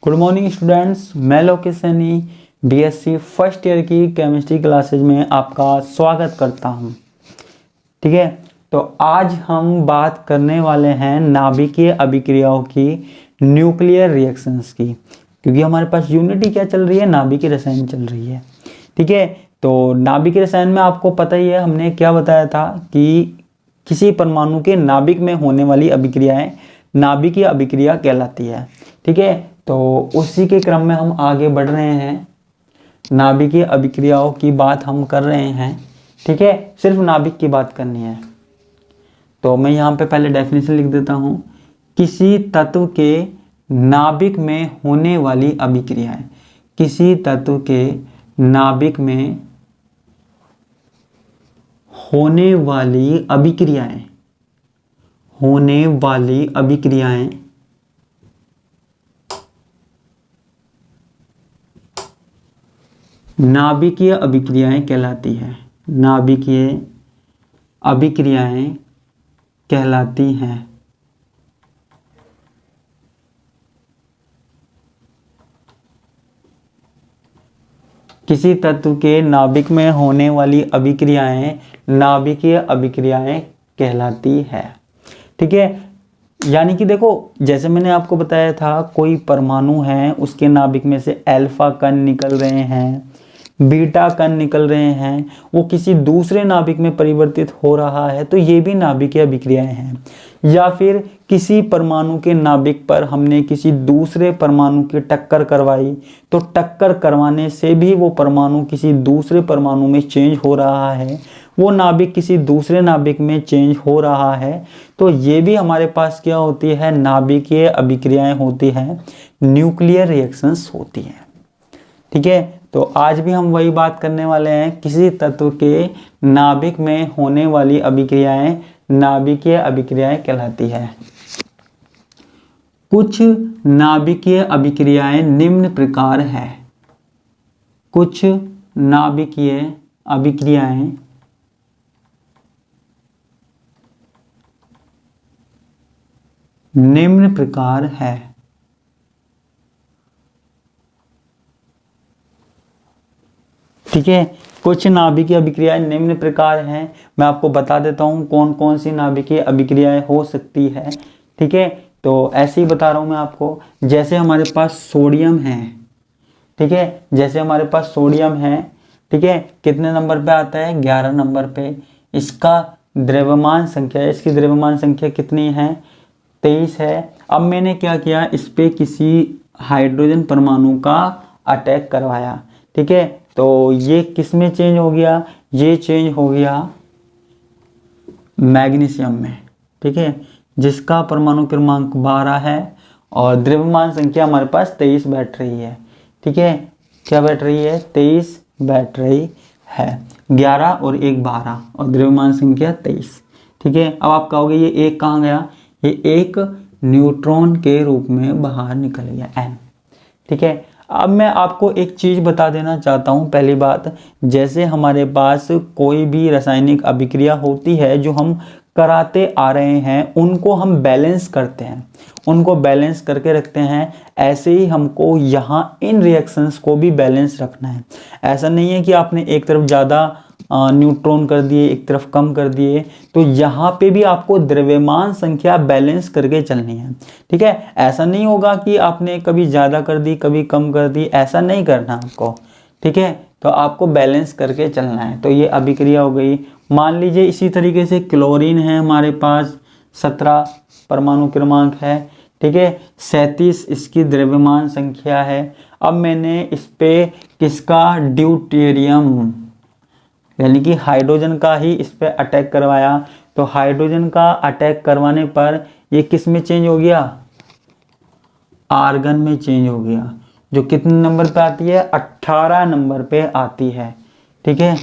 Good morning students, मैं Lokesh Saini BSc first year की chemistry classes में आपका स्वागत करता हूं। ठीक है, तो आज हम बात करने वाले हैं नाभिकीय अभिक्रियाओं की, न्यूक्लियर रिएक्शंस की, क्योंकि हमारे पास यूनिटी क्या चल रही है, नाभिकीय रसायन चल रही है। ठीक है, तो नाभिकीय रसायन में आपको पता ही है हमने क्या बताया था कि किसी परमाणु के नाभिक में होने वाली अभिक्रियाएं नाभिकीय अभिक्रिया कहलाती है। ठीक है, तो उसी के क्रम में हम आगे बढ़ रहे हैं, नाभिकीय अभिक्रियाओं की बात हम कर रहे हैं। ठीक है, सिर्फ नाभिक की बात करनी है। तो मैं यहाँ पे पहले डेफिनेशन लिख देता हूँ। किसी तत्व के नाभिक में होने वाली अभिक्रियाएं, किसी तत्व के नाभिक में होने वाली अभिक्रियाएं, होने वाली अभिक्रियाएं नाभिकीय अभिक्रियाएं कहलाती है। नाभिकीय अभिक्रियाएं कहलाती हैं। किसी तत्व के नाभिक में होने वाली अभिक्रियाएं नाभिकीय अभिक्रियाएं कहलाती है। ठीक है, यानी कि देखो, जैसे मैंने आपको बताया था, कोई परमाणु है, उसके नाभिक में से अल्फा कण निकल रहे हैं, बीटा कण निकल रहे हैं, वो किसी दूसरे नाभिक में परिवर्तित हो रहा है, तो ये भी नाभिकीय अभिक्रियाएं हैं। या फिर किसी परमाणु के नाभिक पर हमने किसी दूसरे परमाणु की टक्कर करवाई, तो टक्कर करवाने से भी वो परमाणु किसी दूसरे परमाणु में चेंज हो रहा है, वो नाभिक किसी दूसरे नाभिक में चेंज हो रहा है, तो ये भी हमारे पास क्या होती है, नाभिकीय अभिक्रियाएं होती हैं, न्यूक्लियर रिएक्शंस होती हैं। ठीक है, तो आज भी हम वही बात करने वाले हैं, किसी तत्व के नाभिक में होने वाली अभिक्रियाएं नाभिकीय अभिक्रियाएं कहलाती है। कुछ नाभिकीय अभिक्रियाएं निम्न प्रकार है। कुछ नाभिकीय अभिक्रियाएं निम्न प्रकार है। ठीक है, कुछ नाभिकीय अभिक्रियाएं निम्न प्रकार हैं। मैं आपको बता देता हूं कौन कौन सी नाभिकीय अभिक्रियाएं हो सकती है। ठीक है, तो ऐसे ही बता रहा हूं मैं आपको। जैसे हमारे पास सोडियम है, ठीक है, जैसे हमारे पास सोडियम है, ठीक है, कितने नंबर पे आता है, 11 नंबर पे। इसका द्रव्यमान संख्या, इसकी द्रव्यमान संख्या कितनी है, 23 है। अब मैंने क्या किया, इस पे किसी हाइड्रोजन परमाणु का अटैक करवाया। ठीक है, तो ये किस में चेंज हो गया, ये चेंज हो गया मैग्नीशियम में। ठीक है, जिसका परमाणु क्रमांक 12 है और द्रव्यमान संख्या हमारे पास 23 बैठ रही है। ठीक है, क्या बैठ रही है, 23 बैठ रही है। 11 और 1 12 और द्रव्यमान संख्या 23। ठीक है, अब आप कहोगे ये एक कहाँ गया, ये एक न्यूट्रॉन के रूप में बाहर निकल गया, N। ठीक है, अब मैं आपको एक चीज़ बता देना चाहता हूँ। पहली बात, जैसे हमारे पास कोई भी रासायनिक अभिक्रिया होती है जो हम कराते आ रहे हैं, उनको हम बैलेंस करते हैं, उनको बैलेंस करके रखते हैं। ऐसे ही हमको यहाँ इन रिएक्शंस को भी बैलेंस रखना है। ऐसा नहीं है कि आपने एक तरफ ज़्यादा न्यूट्रॉन कर दिए, एक तरफ कम कर दिए, तो यहाँ पे भी आपको द्रव्यमान संख्या बैलेंस करके चलनी है। ठीक है, ऐसा नहीं होगा कि आपने कभी ज़्यादा कर दी कभी कम कर दी, ऐसा नहीं करना आपको। ठीक है, तो आपको बैलेंस करके चलना है। तो ये अभिक्रिया हो गई। मान लीजिए इसी तरीके से क्लोरीन है हमारे पास, 17 परमाणु क्रमांक है। ठीक है, 37 इसकी द्रव्यमान संख्या है। अब मैंने इस पे किसका, ड्यूटेरियम यानी कि हाइड्रोजन का ही इस पे अटैक करवाया, तो हाइड्रोजन का अटैक करवाने पर ये किस में चेंज हो गया, आर्गन में चेंज हो गया, जो कितने नंबर पे आती है, 18 नंबर पे आती है। ठीक है,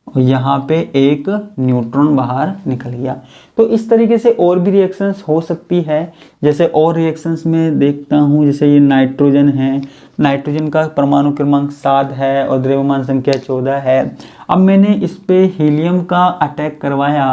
और यहाँ पे एक न्यूट्रॉन बाहर निकल गया। तो इस तरीके से और भी रिएक्शंस हो सकती है। जैसे और रिएक्शंस में देखता हूँ, जैसे ये नाइट्रोजन है, नाइट्रोजन का परमाणु क्रमांक 7 है और द्रव्यमान संख्या 14 है। अब मैंने इस पे हीलियम का अटैक करवाया,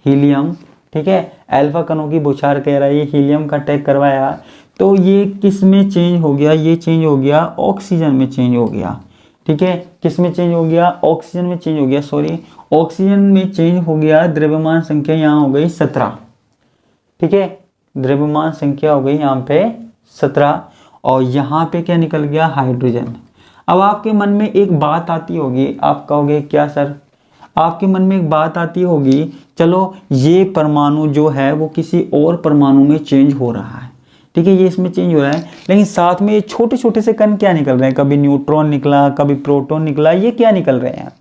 हीलियम, ठीक है, अल्फा कणों की बौछार कह रहा है, हीलियम का अटैक करवाया, तो ये किस में चेंज हो गया, ये चेंज हो गया ऑक्सीजन में चेंज हो गया। ठीक है, किस में चेंज हो गया, ऑक्सीजन में चेंज हो गया, सॉरी ऑक्सीजन में चेंज हो गया। द्रव्यमान संख्या यहाँ हो गई 17। ठीक है, द्रव्यमान संख्या हो गई यहाँ पे 17 और यहाँ पे क्या निकल गया, हाइड्रोजन। अब आपके मन में एक बात आती होगी, आप कहोगे क्या सर, आपके मन में एक बात आती होगी, चलो ये परमाणु जो है वो किसी और परमाणु में चेंज हो रहा है, ठीक है, ये इसमें चेंज हो रहा है, लेकिन साथ में ये छोटे छोटे से कण क्या निकल रहे हैं, कभी न्यूट्रॉन निकला, कभी प्रोटॉन निकला, ये क्या निकल रहे हैं।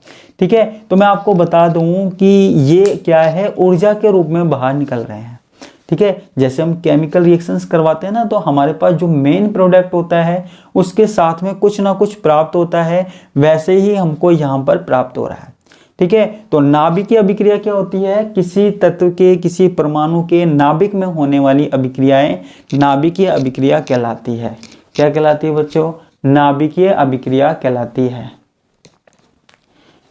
ठीक है, तो मैं आपको बता दूं कि ये क्या है, ऊर्जा के रूप में बाहर निकल रहे हैं। ठीक है, जैसे हम केमिकल रिएक्शंस करवाते हैं ना, तो हमारे पास जो मेन प्रोडक्ट होता है उसके साथ में कुछ ना कुछ प्राप्त होता है, वैसे ही हमको यहाँ पर प्राप्त हो रहा है। ठीक है, तो नाभिकीय अभिक्रिया क्या होती है, किसी तत्व के, किसी परमाणु के नाभिक में होने वाली अभिक्रियाएं नाभिकीय अभिक्रिया कहलाती है। क्या कहलाती है बच्चों, नाभिकीय अभिक्रिया कहलाती है।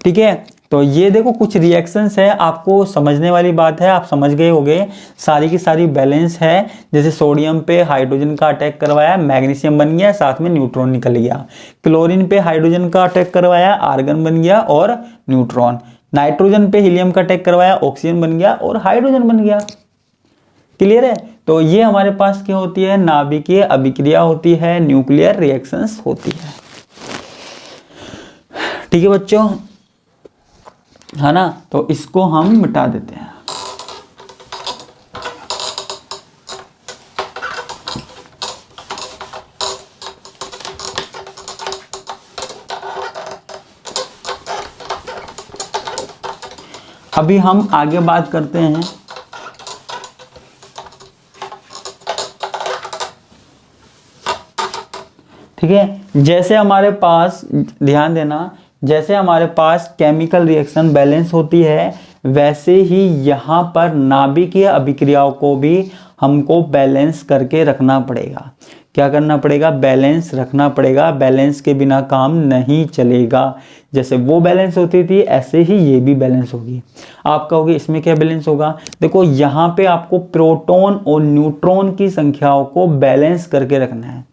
ठीक है, तो ये देखो कुछ रिएक्शंस है, आपको समझने वाली बात है, आप समझ गए होंगे, सारी की सारी बैलेंस है। जैसे सोडियम पे हाइड्रोजन का अटैक करवाया, मैग्नीशियम बन गया, साथ में न्यूट्रॉन निकल गया। क्लोरीन पे हाइड्रोजन का अटैक करवाया, आर्गन बन गया और न्यूट्रॉन। नाइट्रोजन पे हीलियम का अटैक करवाया, ऑक्सीजन बन गया और हाइड्रोजन बन गया। क्लियर है, तो ये हमारे पास क्या होती है, नाभिकीय अभिक्रिया होती है, न्यूक्लियर रिएक्शंस होती है। ठीक है बच्चों, है ना, तो इसको हम मिटा देते हैं। अभी हम आगे बात करते हैं ठीक है, जैसे हमारे पास, ध्यान देना, जैसे हमारे पास केमिकल रिएक्शन बैलेंस होती है, वैसे ही यहाँ पर नाभिकीय अभिक्रियाओं को भी हमको बैलेंस करके रखना पड़ेगा। क्या करना पड़ेगा, बैलेंस रखना पड़ेगा, बैलेंस के बिना काम नहीं चलेगा। जैसे वो बैलेंस होती थी ऐसे ही ये भी बैलेंस होगी। आप कहोगे इसमें क्या बैलेंस होगा, देखो यहाँ पे आपको प्रोटॉन और न्यूट्रॉन की संख्याओं को बैलेंस करके रखना है।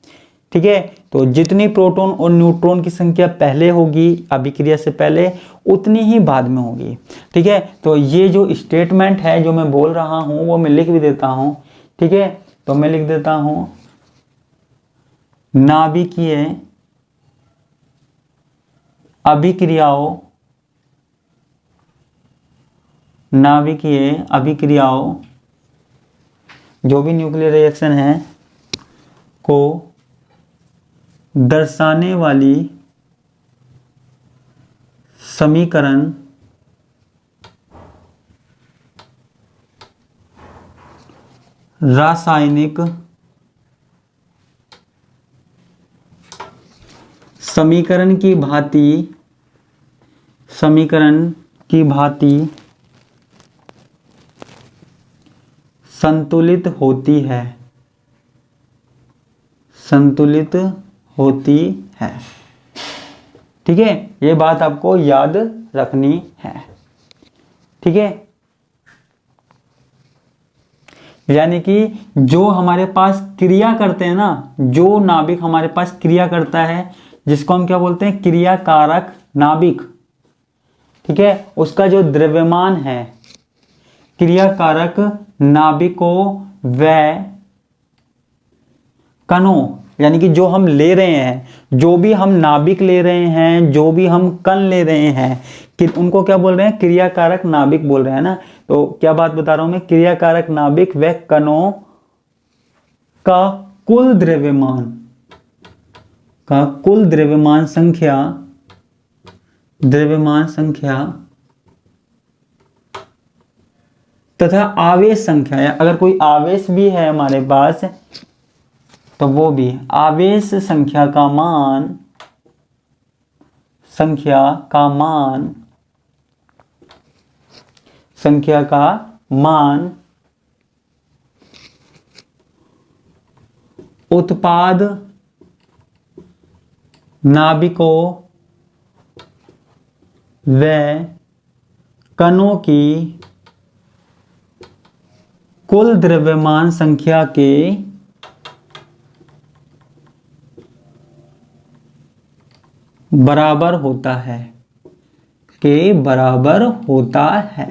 ठीक है, तो जितनी प्रोटॉन और न्यूट्रॉन की संख्या पहले होगी अभिक्रिया से पहले, उतनी ही बाद में होगी। ठीक है, तो ये जो स्टेटमेंट है जो मैं बोल रहा हूं वो मैं लिख भी देता हूं। ठीक है, तो मैं लिख देता हूं, नाभिकीय अभिक्रियाओं, नाभिकीय अभिक्रियाओं जो भी न्यूक्लियर रिएक्शन है को दर्शाने वाली समीकरण रासायनिक समीकरण की भांति संतुलित होती है, संतुलित होती है। ठीक है, ये बात आपको याद रखनी है। ठीक है, यानी कि जो हमारे पास क्रिया करते हैं ना, जो नाभिक हमारे पास क्रिया करता है, जिसको हम क्या बोलते हैं, क्रियाकारक नाभिक। ठीक है, उसका जो द्रव्यमान है, क्रियाकारक नाभिकों व कणों, यानी कि जो हम ले रहे हैं, जो भी हम नाभिक ले रहे हैं, जो भी हम कण ले रहे हैं, कि उनको क्या बोल रहे हैं, क्रियाकारक नाभिक बोल रहे हैं ना। तो क्या बात बता रहा हूं मैं, क्रियाकारक नाभिक व कणों का कुल द्रव्यमान संख्या तथा आवेश संख्या, या अगर कोई आवेश भी है हमारे पास तो वो भी आवेश संख्या का मान उत्पाद नाभिकों व कणों की कुल द्रव्यमान संख्या के बराबर होता है, के बराबर होता है।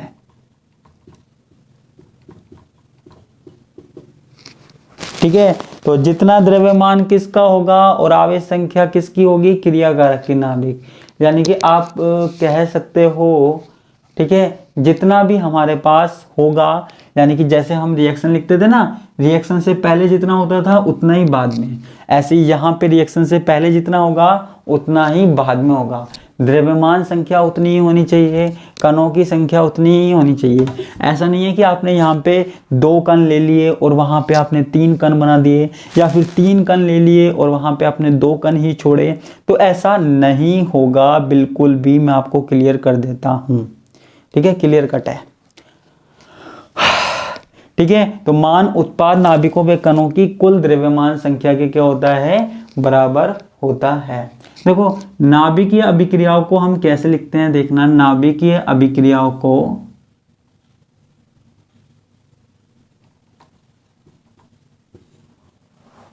ठीक है, तो जितना द्रव्यमान किसका होगा और आवेश संख्या किसकी होगी, क्रियाकारक की नाभिक। यानी कि आप कह सकते हो, ठीक है, जितना भी हमारे पास होगा, यानी कि जैसे हम रिएक्शन लिखते थे ना, रिएक्शन से पहले जितना होता था उतना ही बाद में, ऐसे ही यहाँ पे रिएक्शन से पहले जितना होगा उतना ही बाद में होगा। द्रव्यमान संख्या उतनी ही होनी चाहिए, कणों की संख्या उतनी ही होनी चाहिए। ऐसा नहीं है कि आपने यहाँ पे 2 कण ले लिए और वहाँ पे आपने 3 कण बना दिए, या फिर 3 कण ले लिए और वहाँ पे आपने 2 कण ही छोड़े, तो ऐसा नहीं होगा बिल्कुल भी। मैं आपको क्लियर कर देता हूँ, ठीक है, क्लियर कट है। ठीक है, तो मान उत्पाद नाभिकों व कणों की कुल द्रव्यमान संख्या के क्या होता है, बराबर होता है। देखो नाभिकीय अभिक्रियाओं को हम कैसे लिखते हैं, देखना, नाभिकीय अभिक्रियाओं को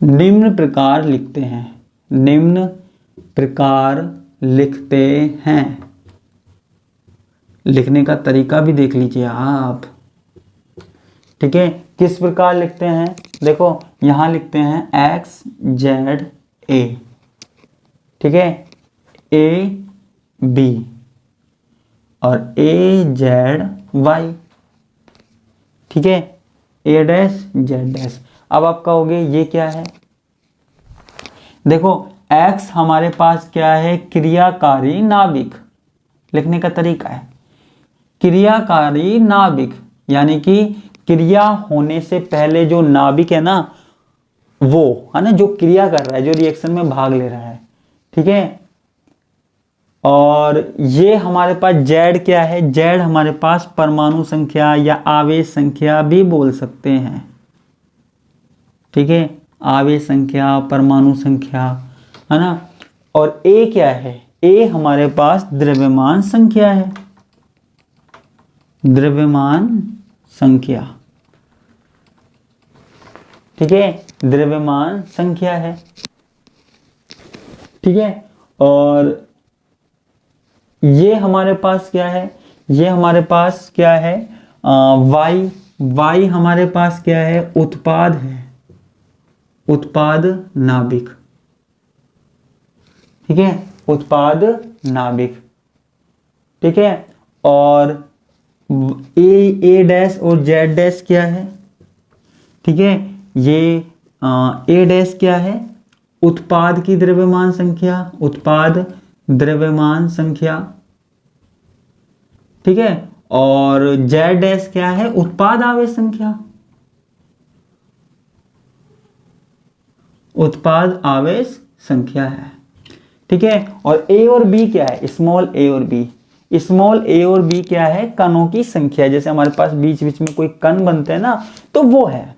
निम्न प्रकार लिखते हैं, निम्न प्रकार लिखते हैं। लिखने का तरीका भी देख लीजिए आप, ठीक है, किस प्रकार लिखते हैं। देखो यहां लिखते हैं एक्स जेड ए, ठीक है, ए बी और ए जेड वाई, ठीक है, ए डैश जेड डैश। अब आप कहोगे ये क्या है, देखो एक्स हमारे पास क्या है, क्रियाकारी नाभिक। लिखने का तरीका है क्रियाकारी नाभिक, यानी कि क्रिया होने से पहले जो नाभिक है ना, वो है ना, जो क्रिया कर रहा है, जो रिएक्शन में भाग ले रहा है, ठीक है। और ये हमारे पास जेड क्या है, जेड हमारे पास परमाणु संख्या या आवेश संख्या भी बोल सकते हैं, ठीक है, आवेश संख्या, परमाणु संख्या, है ना। और ए क्या है, ए हमारे पास द्रव्यमान संख्या है, द्रव्यमान संख्या, ठीक है, द्रव्यमान संख्या है, ठीक है। और ये हमारे पास क्या है, ये हमारे पास क्या है, वाई, वाई हमारे पास क्या है, उत्पाद है, उत्पाद नाभिक, ठीक है, उत्पाद नाभिक, ठीक है। और ए डैश और जेड डैश क्या है, ठीक है, ये ए डैश क्या है, उत्पाद की द्रव्यमान संख्या, उत्पाद द्रव्यमान संख्या, ठीक है। और जेड डैश क्या है, उत्पाद आवेश संख्या, उत्पाद आवेश संख्या है, ठीक है। और ए और बी क्या है, स्मॉल ए और बी, स्मॉल ए और बी क्या है, कणों की संख्या। जैसे हमारे पास बीच बीच में कोई कण बनते हैं ना, तो वो है,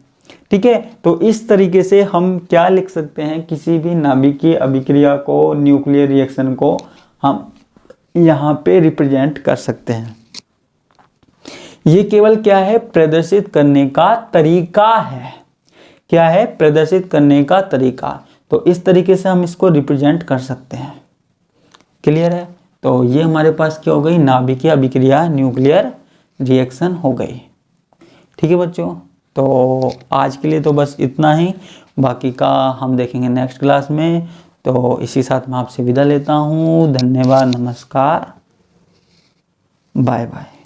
ठीक है। तो इस तरीके से हम क्या लिख सकते हैं, किसी भी नाभिकीय अभिक्रिया को, न्यूक्लियर रिएक्शन को हम यहाँ पे रिप्रेजेंट कर सकते हैं। ये केवल क्या है, प्रदर्शित करने का तरीका है, क्या है, प्रदर्शित करने का तरीका। तो इस तरीके से हम इसको रिप्रेजेंट कर सकते हैं, क्लियर है। तो ये हमारे पास क्या हो गई, नाभिकीय अभिक्रिया, न्यूक्लियर रिएक्शन हो गई, ठीक है बच्चों। तो आज के लिए तो बस इतना ही, बाकी का हम देखेंगे नेक्स्ट क्लास में। तो इसी साथ मैं आपसे विदा लेता हूँ, धन्यवाद, नमस्कार, बाय बाय।